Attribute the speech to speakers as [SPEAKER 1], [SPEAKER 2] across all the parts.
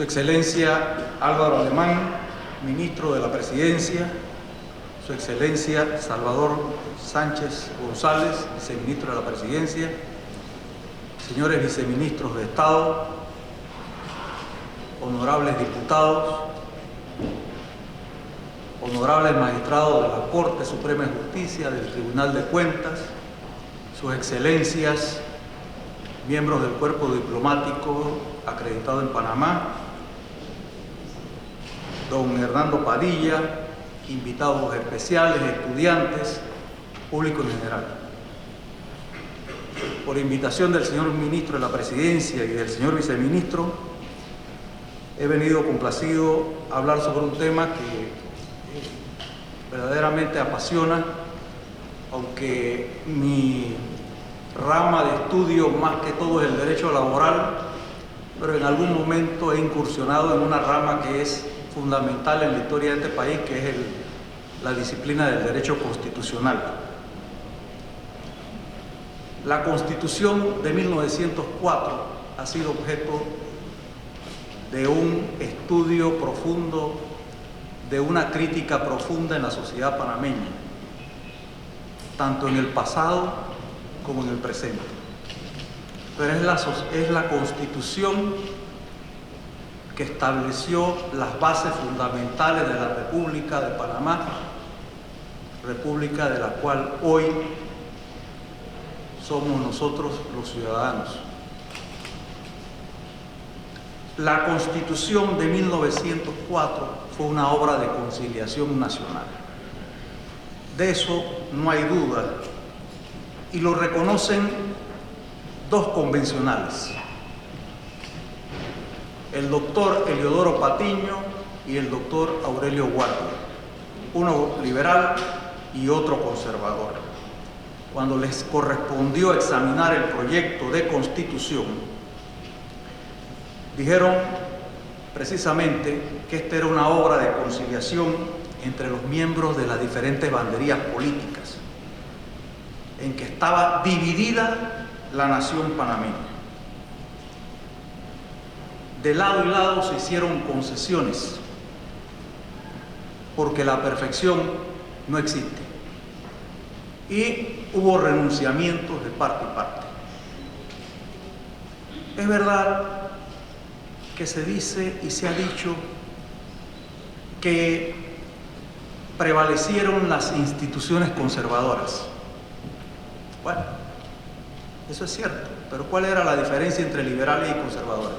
[SPEAKER 1] Su Excelencia Álvaro Alemán, Ministro de la Presidencia, Su Excelencia Salvador Sánchez González, Viceministro de la Presidencia, señores Viceministros de Estado, honorables diputados, honorables magistrados de la Corte Suprema de Justicia, del Tribunal de Cuentas, Sus Excelencias, miembros del Cuerpo Diplomático acreditado en Panamá, don Hernando Padilla, invitados especiales, estudiantes, público en general. Por invitación del señor Ministro de la Presidencia y del señor Viceministro, he venido complacido a hablar sobre un tema que verdaderamente apasiona, aunque mi rama de estudio más que todo es el derecho laboral, pero en algún momento he incursionado en una rama que es fundamental en la historia de este país, que es la disciplina del derecho constitucional. La Constitución de 1904 ha sido objeto de un estudio profundo, de una crítica profunda en la sociedad panameña, tanto en el pasado como en el presente. Pero es la Constitución que estableció las bases fundamentales de la República de Panamá, república de la cual hoy somos nosotros los ciudadanos. La Constitución de 1904 fue una obra de conciliación nacional. De eso no hay duda, y lo reconocen dos convencionales, el doctor Eliodoro Patiño y el doctor Aurelio Guardia, uno liberal y otro conservador. Cuando les correspondió examinar el proyecto de Constitución, dijeron precisamente que esta era una obra de conciliación entre los miembros de las diferentes banderías políticas, en que estaba dividida la nación panameña. De lado y lado se hicieron concesiones, porque la perfección no existe. Y hubo renunciamientos de parte y parte. Es verdad que se dice y se ha dicho que prevalecieron las instituciones conservadoras. Bueno, eso es cierto, pero ¿cuál era la diferencia entre liberales y conservadores?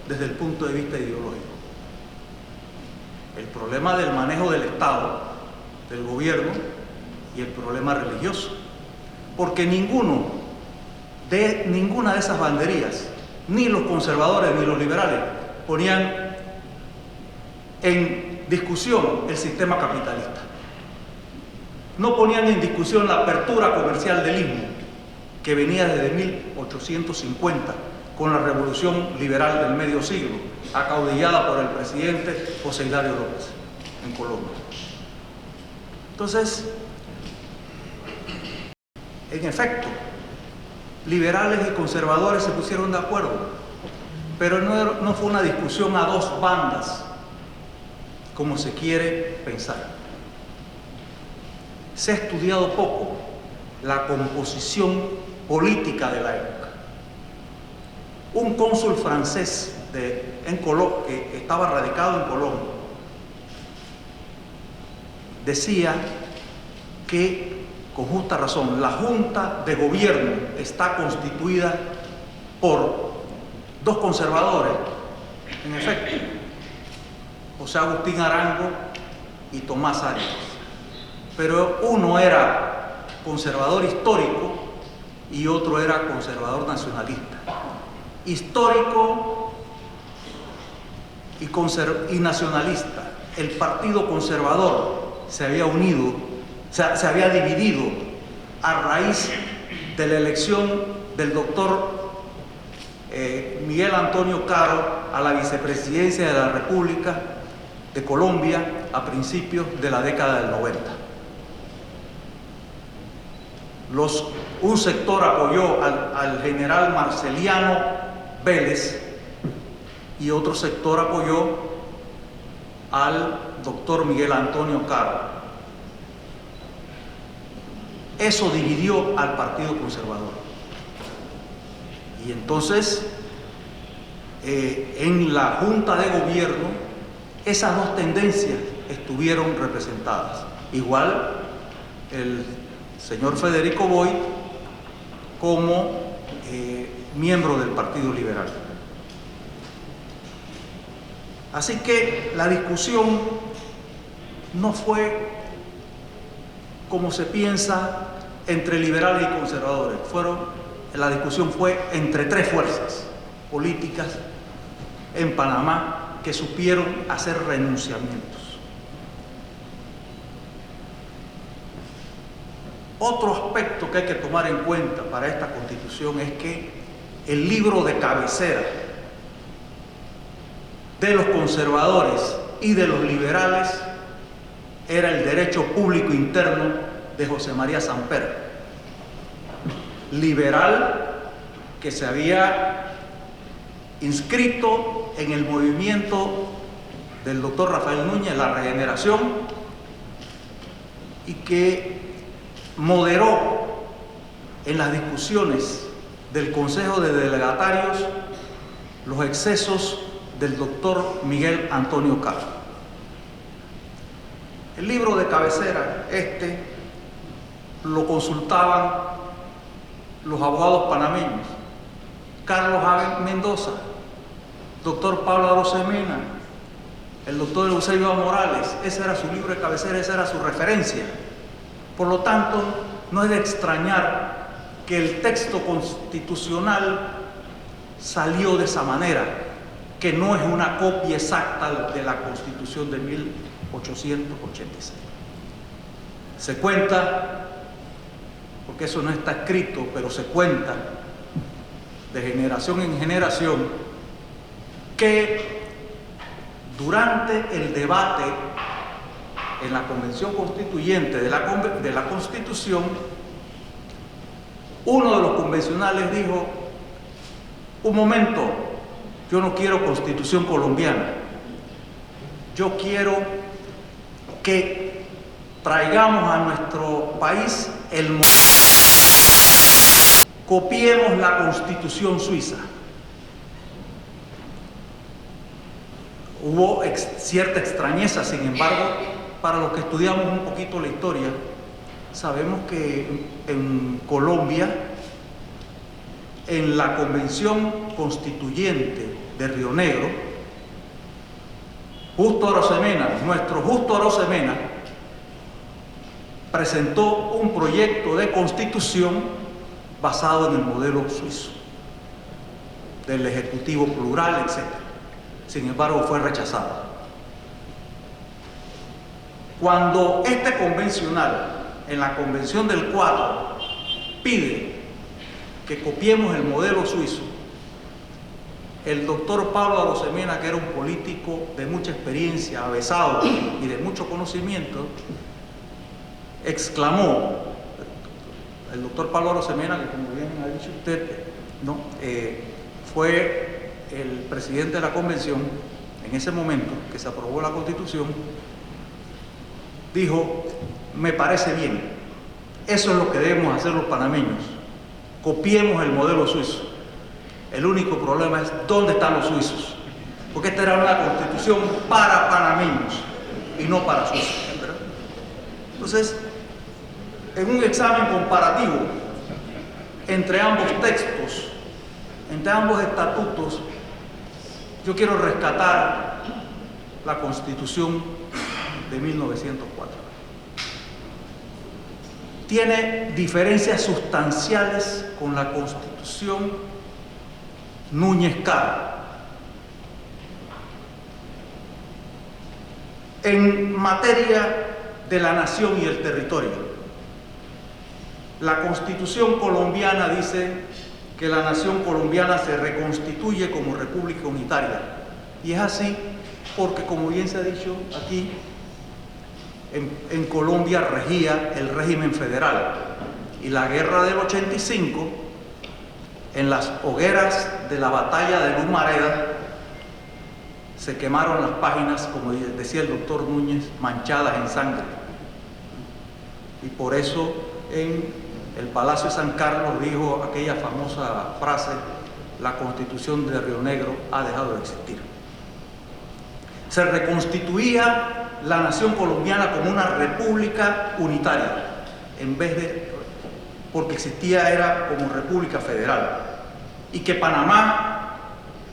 [SPEAKER 1] Desde el punto de vista ideológico. El problema del manejo del Estado, del gobierno, y el problema religioso. Porque ninguna de esas banderías, ni los conservadores ni los liberales, ponían en discusión el sistema capitalista. No ponían en discusión la apertura comercial del Istmo, que venía desde 1850, con la revolución liberal del medio siglo, acaudillada por el presidente José Hilario López en Colombia. Entonces, en efecto, liberales y conservadores se pusieron de acuerdo, pero no fue una discusión a dos bandas, como se quiere pensar. Se ha estudiado poco la composición política de la época. Un cónsul francés que estaba radicado en Colombia decía que, con justa razón, la Junta de Gobierno está constituida por dos conservadores, en efecto, José Agustín Arango y Tomás Arias. Pero uno era conservador histórico y otro era conservador nacionalista. Histórico y nacionalista. El Partido Conservador se había unido, se había dividido a raíz de la elección del doctor Miguel Antonio Caro a la vicepresidencia de la República de Colombia a principios de la década del 90. Un sector apoyó al general Marceliano Vélez y otro sector apoyó al doctor Miguel Antonio Caro. Eso dividió al Partido Conservador. Y entonces, en la Junta de Gobierno, esas dos tendencias estuvieron representadas. Igual el señor Federico Boyd como miembro del Partido Liberal. Así que la discusión no fue como se piensa entre liberales y conservadores. La discusión fue entre tres fuerzas políticas en Panamá que supieron hacer renunciamientos. Otro aspecto que hay que tomar en cuenta para esta Constitución es que el libro de cabecera de los conservadores y de los liberales era el Derecho Público Interno de José María Samper, liberal que se había inscrito en el movimiento del doctor Rafael Núñez, la Regeneración, y que moderó en las discusiones del Consejo de Delegatarios los excesos del doctor Miguel Antonio Caro. El libro de cabecera, lo consultaban los abogados panameños, Carlos A. Mendoza, doctor Pablo Arosemena, el doctor Eusebio Morales. Ese era su libro de cabecera, esa era su referencia. Por lo tanto, no es de extrañar que el texto constitucional salió de esa manera, que no es una copia exacta de la Constitución de 1886. Se cuenta, porque eso no está escrito, pero se cuenta de generación en generación, que durante el debate en la Convención Constituyente de la Constitución, uno de los convencionales dijo: un momento, yo no quiero Constitución colombiana, yo quiero que traigamos a nuestro país copiemos la Constitución suiza. Hubo cierta extrañeza, sin embargo, para los que estudiamos un poquito la historia, sabemos que en Colombia, en la Convención Constituyente de Río Negro, Justo Arosemena, nuestro Justo Arosemena, presentó un proyecto de constitución basado en el modelo suizo, del ejecutivo plural, etc. Sin embargo, fue rechazado. Cuando este convencional, en la Convención del 4, pide que copiemos el modelo suizo, el doctor Pablo Arosemena, que era un político de mucha experiencia, avesado y de mucho conocimiento, exclamó, el doctor Pablo Arosemena, que como bien ha dicho usted, ¿no? Fue el presidente de la convención en ese momento que se aprobó la Constitución, dijo: me parece bien, eso es lo que debemos hacer los panameños, copiemos el modelo suizo. El único problema es dónde están los suizos, porque esta era una constitución para panameños y no para suizos, ¿verdad? Entonces, en un examen comparativo entre ambos textos, entre ambos estatutos, yo quiero rescatar la Constitución de 1904. Tiene diferencias sustanciales con la Constitución Núñez Caro. En materia de la nación y el territorio, la Constitución colombiana dice que la nación colombiana se reconstituye como república unitaria. Y es así porque, como bien se ha dicho aquí, en Colombia regía el régimen federal. Y la guerra del 85, en las hogueras de la batalla de Lumareda, se quemaron las páginas, como decía el doctor Núñez, manchadas en sangre. Y por eso en el Palacio de San Carlos dijo aquella famosa frase: la Constitución de Río Negro ha dejado de existir. Se reconstituía la nación colombiana como una república unitaria, en vez de, porque existía, era como república federal. Y que Panamá,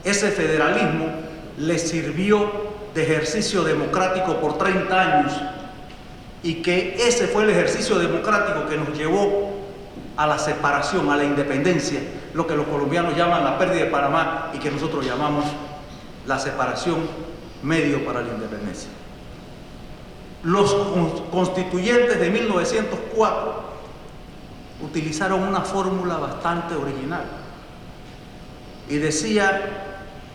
[SPEAKER 1] ese federalismo, le sirvió de ejercicio democrático por 30 años, y que ese fue el ejercicio democrático que nos llevó a la separación, a la independencia, lo que los colombianos llaman la pérdida de Panamá y que nosotros llamamos la separación, medio para la independencia. Los constituyentes de 1904 utilizaron una fórmula bastante original y decía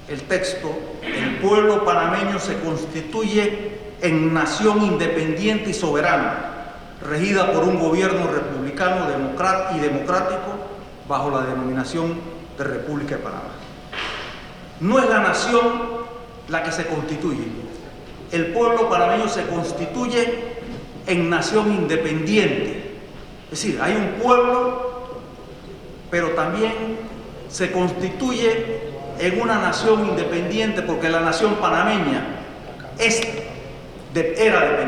[SPEAKER 1] el texto: el pueblo panameño se constituye en nación independiente y soberana, regida por un gobierno republicano y democrático bajo la denominación de República de Panamá. No es la nación la que se constituye. El pueblo panameño se constituye en nación independiente. Es decir, hay un pueblo, pero también se constituye en una nación independiente, porque la nación panameña era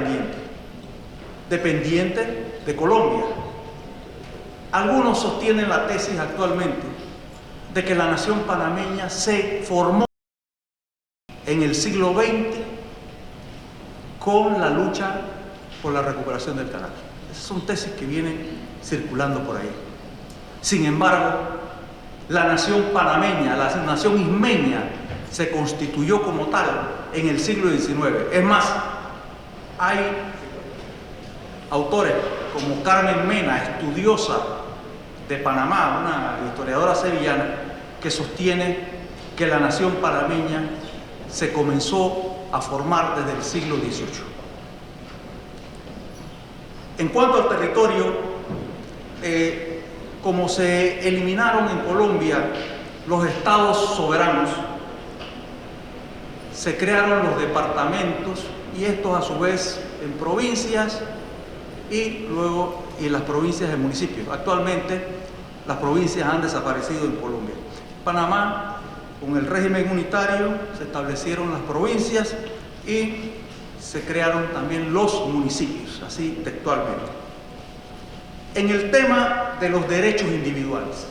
[SPEAKER 1] dependiente de Colombia. Algunos sostienen la tesis actualmente de que la nación panameña se formó en el siglo XX con la lucha por la recuperación del canal. Esas son tesis que vienen circulando por ahí. Sin embargo, la nación panameña, la nación ismeña, se constituyó como tal en el siglo XIX. Es más, hay autores como Carmen Mena, estudiosa de Panamá, una historiadora sevillana, que sostiene que la nación panameña se comenzó a formar desde el siglo XVIII. En cuanto al territorio, como se eliminaron en Colombia los estados soberanos, se crearon los departamentos, y estos a su vez en provincias, y luego en las provincias en municipios. Actualmente las provincias han desaparecido en Colombia. Panamá, con el régimen unitario, se establecieron las provincias y se crearon también los municipios, así textualmente. En el tema de los derechos individuales,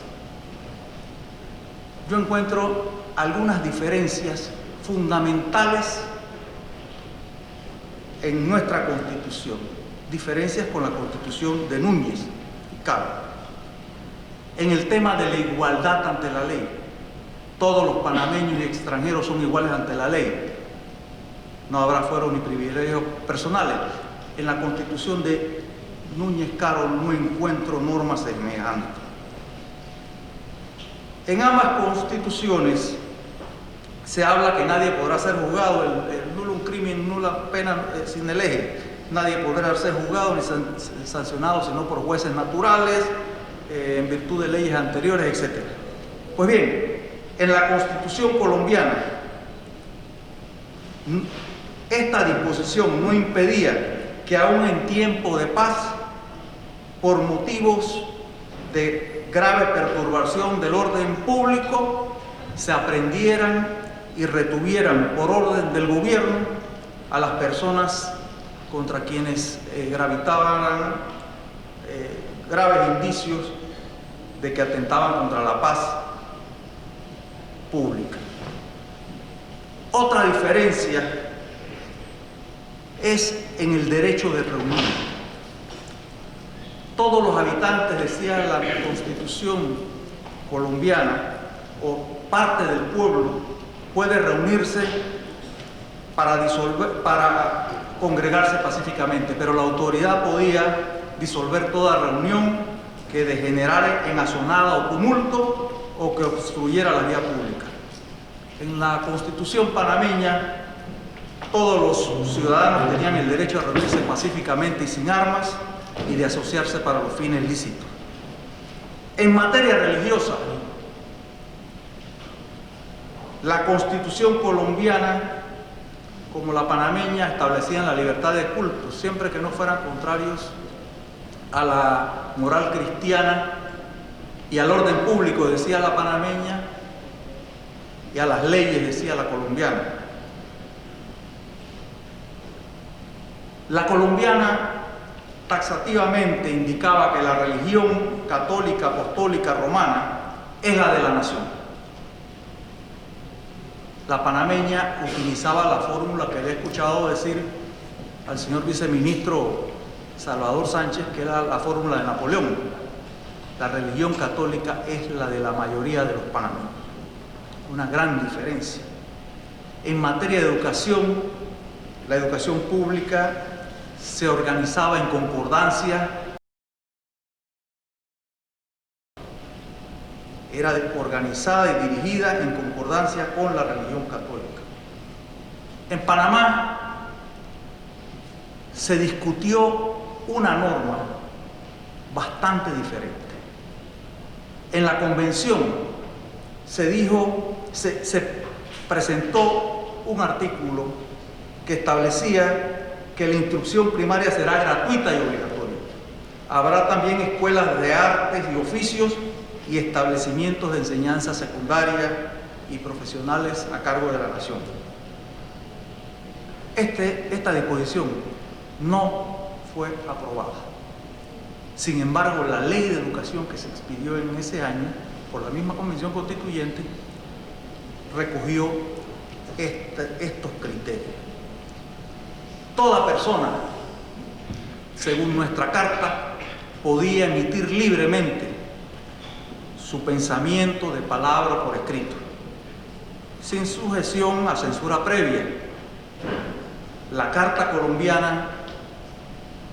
[SPEAKER 1] yo encuentro algunas diferencias fundamentales en nuestra Constitución, diferencias con la Constitución de Núñez y Caro. En el tema de la igualdad ante la ley, todos los panameños y extranjeros son iguales ante la ley. No habrá fueros ni privilegios personales. En la Constitución de Núñez Caro no encuentro normas semejantes. En ambas constituciones se habla que nadie podrá ser juzgado, el nullum crimen, nula pena sin lege. Nadie podrá ser juzgado ni sancionado sino por jueces naturales, en virtud de leyes anteriores, etc. Pues bien, en la Constitución colombiana, esta disposición no impedía que aún en tiempo de paz, por motivos de grave perturbación del orden público, se aprendieran y retuvieran por orden del gobierno a las personas contra quienes gravitaban graves indicios de que atentaban contra la paz pública. Otra diferencia es en el derecho de reunión. Todos los habitantes, decía la Constitución colombiana, o parte del pueblo, puede reunirse para congregarse pacíficamente, pero la autoridad podía disolver toda reunión que degenerara en asonada o tumulto o que obstruyera la vía pública. En la Constitución panameña, todos los ciudadanos tenían el derecho a reunirse pacíficamente y sin armas y de asociarse para los fines lícitos. En materia religiosa, la Constitución colombiana como la panameña establecían la libertad de culto, siempre que no fueran contrarios a la moral cristiana y al orden público, decía la panameña, y a las leyes, decía la colombiana. La colombiana taxativamente indicaba que la religión católica, apostólica, romana es la de la nación. La panameña utilizaba la fórmula que había escuchado decir al señor viceministro Salvador Sánchez, que era la fórmula de Napoleón. La religión católica es la de la mayoría de los panameños. Una gran diferencia. En materia de educación, la educación pública se organizaba en concordancia, era organizada y dirigida en concordancia con la religión católica. En Panamá se discutió una norma bastante diferente. En la convención se presentó un artículo que establecía que la instrucción primaria será gratuita y obligatoria. Habrá también escuelas de artes y oficios y establecimientos de enseñanza secundaria y profesionales a cargo de la nación. Esta disposición no fue aprobada. Sin embargo, la ley de educación que se expidió en ese año por la misma Convención Constituyente recogió estos criterios. Toda persona, según nuestra carta, podía emitir libremente su pensamiento de palabra o por escrito, sin sujeción a censura previa. La Carta colombiana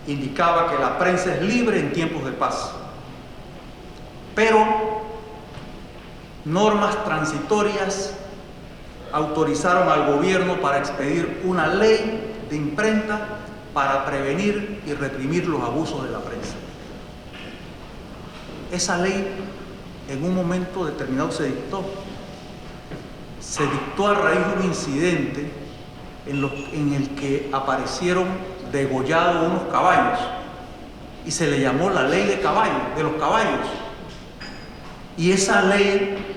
[SPEAKER 1] indicaba que la prensa es libre en tiempos de paz, pero normas transitorias autorizaron al gobierno para expedir una ley de imprenta para prevenir y reprimir los abusos de la prensa. Esa ley en un momento determinado se dictó a raíz de un incidente en el que aparecieron degollados unos caballos y se le llamó la ley de los caballos. Y esa ley,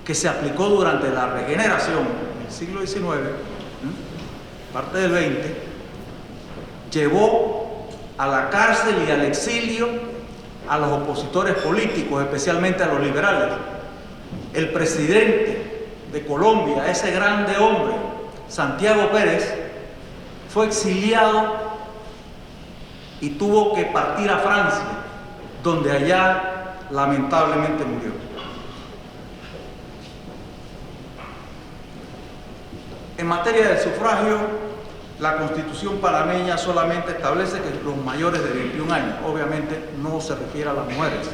[SPEAKER 1] que se aplicó durante la regeneración en el siglo XIX, parte del XX, llevó a la cárcel y al exilio a los opositores políticos, especialmente a los liberales. El presidente de Colombia, ese grande hombre, Santiago Pérez, fue exiliado y tuvo que partir a Francia, donde allá lamentablemente murió. En materia del sufragio, la Constitución panameña solamente establece que los mayores de 21 años, obviamente no se refiere a las mujeres,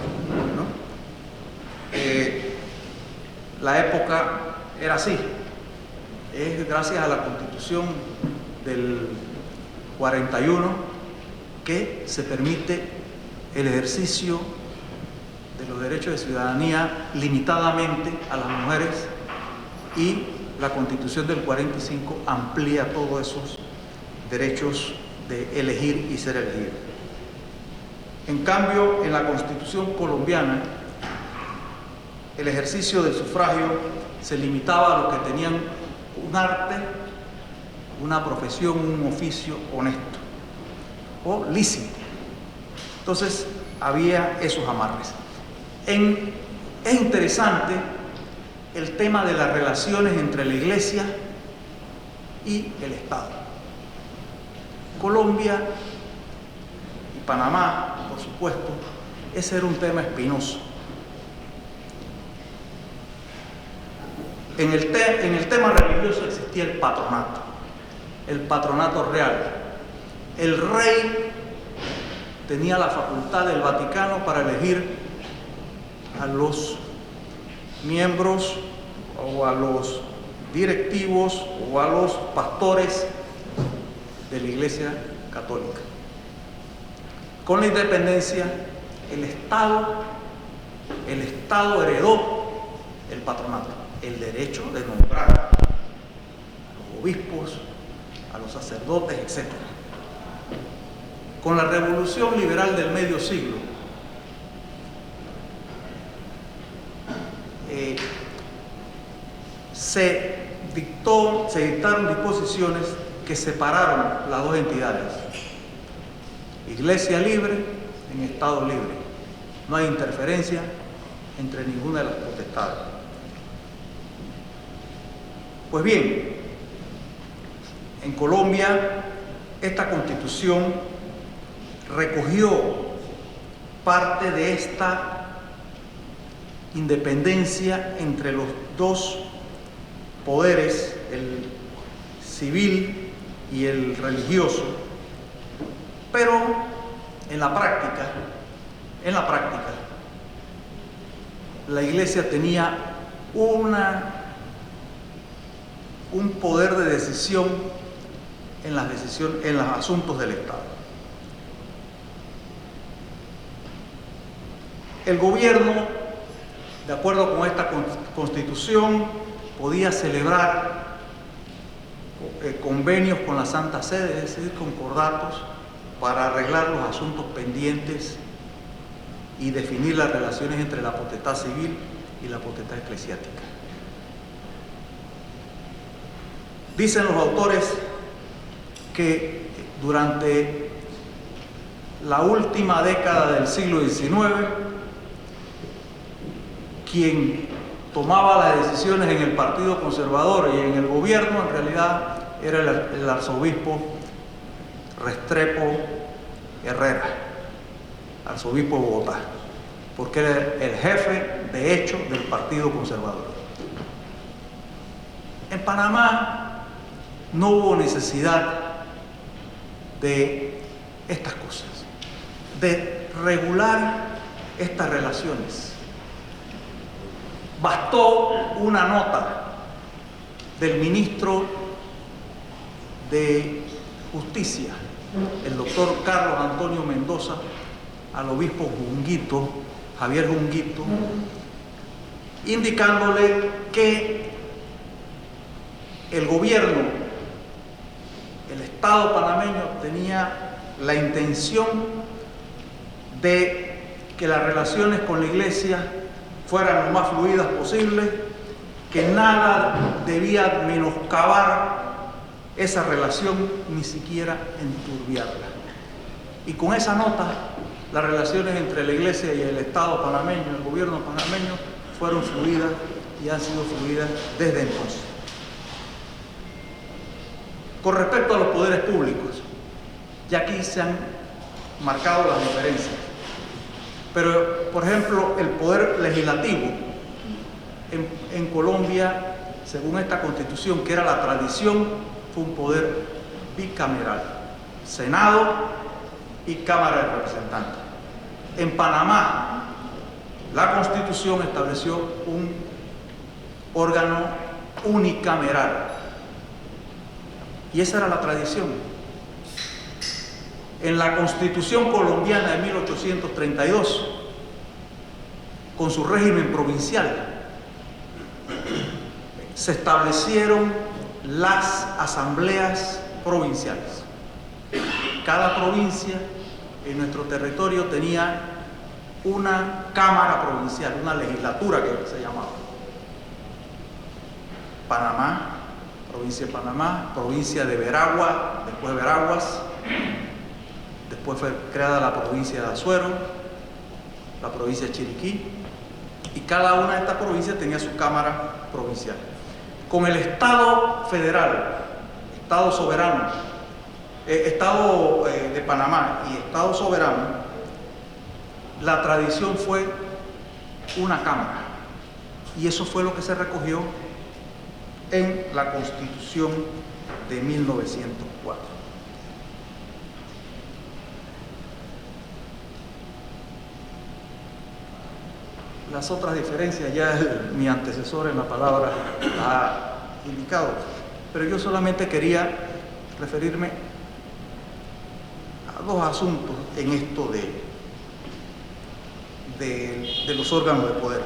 [SPEAKER 1] ¿no? La época era así. Es gracias a la Constitución del 41 que se permite el ejercicio de los derechos de ciudadanía limitadamente a las mujeres, y la Constitución del 45 amplía todos esos derechos de elegir y ser elegido. En cambio, en la Constitución colombiana, el ejercicio del sufragio se limitaba a los que tenían un arte, una profesión, un oficio honesto o lícito. Entonces, había esos amarres. Es interesante el tema de las relaciones entre la Iglesia y el Estado. Colombia y Panamá, por supuesto, ese era un tema espinoso. En el tema religioso existía el patronato real. El rey tenía la facultad del Vaticano para elegir a los miembros o a los directivos o a los pastores de la Iglesia Católica. Con la independencia, el Estado heredó el patronato, el derecho de nombrar a los obispos, a los sacerdotes, etc. Con la revolución liberal del medio siglo, se dictaron disposiciones que separaron las dos entidades. Iglesia libre en Estado libre. No hay interferencia entre ninguna de las potestades. Pues bien, en Colombia esta Constitución recogió parte de esta independencia entre los dos poderes, el civil y el religioso, pero en la práctica, la Iglesia tenía un poder de decisión en los asuntos del Estado. El gobierno, de acuerdo con esta Constitución, podía celebrar convenios con la Santa Sede, es decir, concordatos, para arreglar los asuntos pendientes y definir las relaciones entre la potestad civil y la potestad eclesiástica. Dicen los autores que durante la última década del siglo XIX, quien tomaba las decisiones en el Partido Conservador y en el gobierno, en realidad era el arzobispo Restrepo Herrera, arzobispo de Bogotá, porque era el jefe de hecho del Partido Conservador. En Panamá no hubo necesidad de estas cosas, de regular estas relaciones. Bastó una nota del ministro de Justicia, el doctor Carlos Antonio Mendoza, al obispo Junguito, Javier Junguito, indicándole que el gobierno, el Estado panameño, tenía la intención de que las relaciones con la Iglesia fueran lo más fluidas posible, que nada debía menoscabar esa relación, ni siquiera enturbiarla. Y con esa nota, las relaciones entre la Iglesia y el Estado panameño, el gobierno panameño, fueron fluidas y han sido fluidas desde entonces. Con respecto a los poderes públicos, ya aquí se han marcado las diferencias. Pero, por ejemplo, el poder legislativo en Colombia, según esta Constitución, que era la tradición, fue un poder bicameral, Senado y Cámara de Representantes. En Panamá, la Constitución estableció un órgano unicameral, y esa era la tradición. En la Constitución colombiana de 1832, con su régimen provincial, se establecieron las asambleas provinciales. Cada provincia en nuestro territorio tenía una cámara provincial, una legislatura que se llamaba. Panamá, provincia de Panamá, provincia de Veragua, después Veraguas. Después fue creada la provincia de Azuero, la provincia de Chiriquí, y cada una de estas provincias tenía su cámara provincial. Con el Estado federal, Estado soberano, Estado de Panamá y Estado soberano, la tradición fue una cámara. Y eso fue lo que se recogió en la Constitución de 1904. Las otras diferencias ya mi antecesor en la palabra ha indicado, pero yo solamente quería referirme a dos asuntos en esto de los órganos de poder.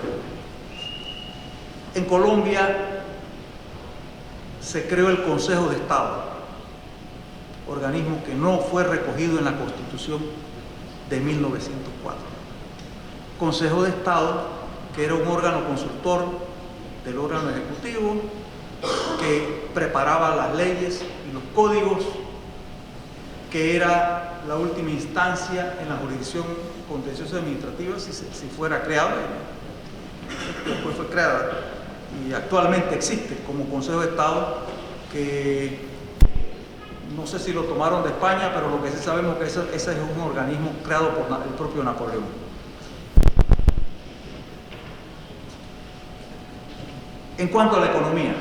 [SPEAKER 1] En Colombia se creó el Consejo de Estado, organismo que no fue recogido en la Constitución de 1904. Consejo de Estado, que era un órgano consultor del órgano ejecutivo, que preparaba las leyes y los códigos, que era la última instancia en la jurisdicción contenciosa administrativa si fuera creada. Después fue creada y actualmente existe como Consejo de Estado, que no sé si lo tomaron de España, pero lo que sí sabemos es que ese es un organismo creado por el propio Napoleón. En cuanto a la economía,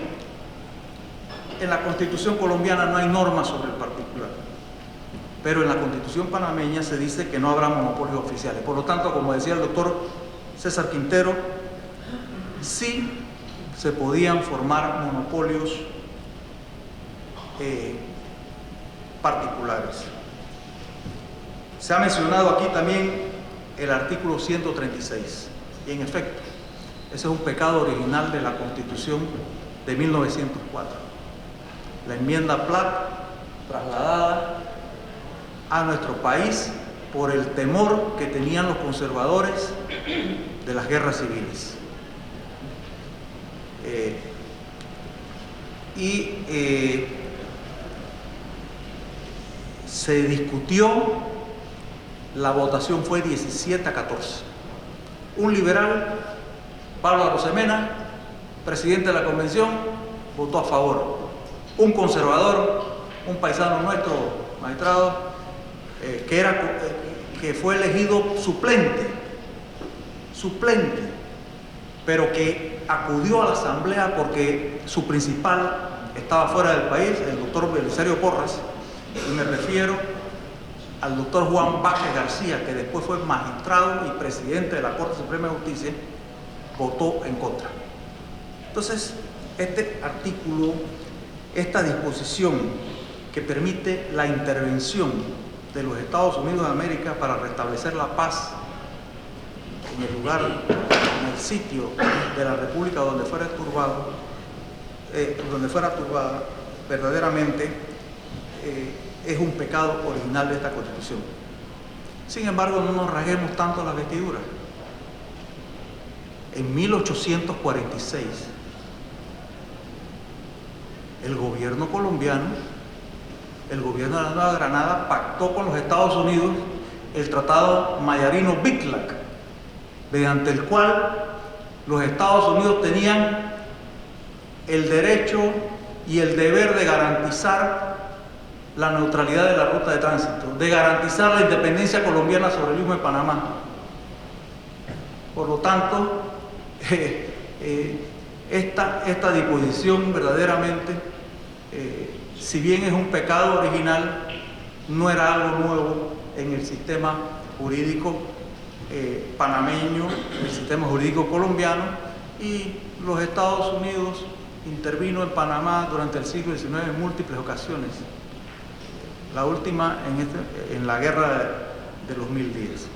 [SPEAKER 1] en la Constitución colombiana no hay normas sobre el particular, pero en la Constitución panameña se dice que no habrá monopolios oficiales. Por lo tanto, como decía el doctor César Quintero, sí se podían formar monopolios particulares. Se ha mencionado aquí también el artículo 136, y en efecto, ese es un pecado original de la Constitución de 1904. La enmienda Platt, trasladada a nuestro país por el temor que tenían los conservadores de las guerras civiles. Se discutió, la votación fue 17-14. Un liberal, Pablo Arosemena, presidente de la convención, votó a favor. Un conservador, un paisano nuestro, magistrado, que fue elegido suplente, pero que acudió a la asamblea porque su principal estaba fuera del país, el doctor Belisario Porras, y me refiero al doctor Juan Vázquez García, que después fue magistrado y presidente de la Corte Suprema de Justicia, votó en contra. Entonces, este artículo, esta disposición que permite la intervención de los Estados Unidos de América para restablecer la paz en el lugar, en el sitio de la República donde fuera turbada, verdaderamente es un pecado original de esta Constitución. Sin embargo, no nos rasguemos tanto las vestiduras. En 1846, el gobierno colombiano, el gobierno de la Nueva Granada, pactó con los Estados Unidos el Tratado Mayarino-Biclac, mediante el cual los Estados Unidos tenían el derecho y el deber de garantizar la neutralidad de la ruta de tránsito, de garantizar la independencia colombiana sobre el Istmo de Panamá. Por lo tanto, esta disposición verdaderamente, si bien es un pecado original, no era algo nuevo en el sistema jurídico panameño, el sistema jurídico colombiano, y los Estados Unidos intervino en Panamá durante el siglo XIX en múltiples ocasiones. La última en la guerra de los 1000 días.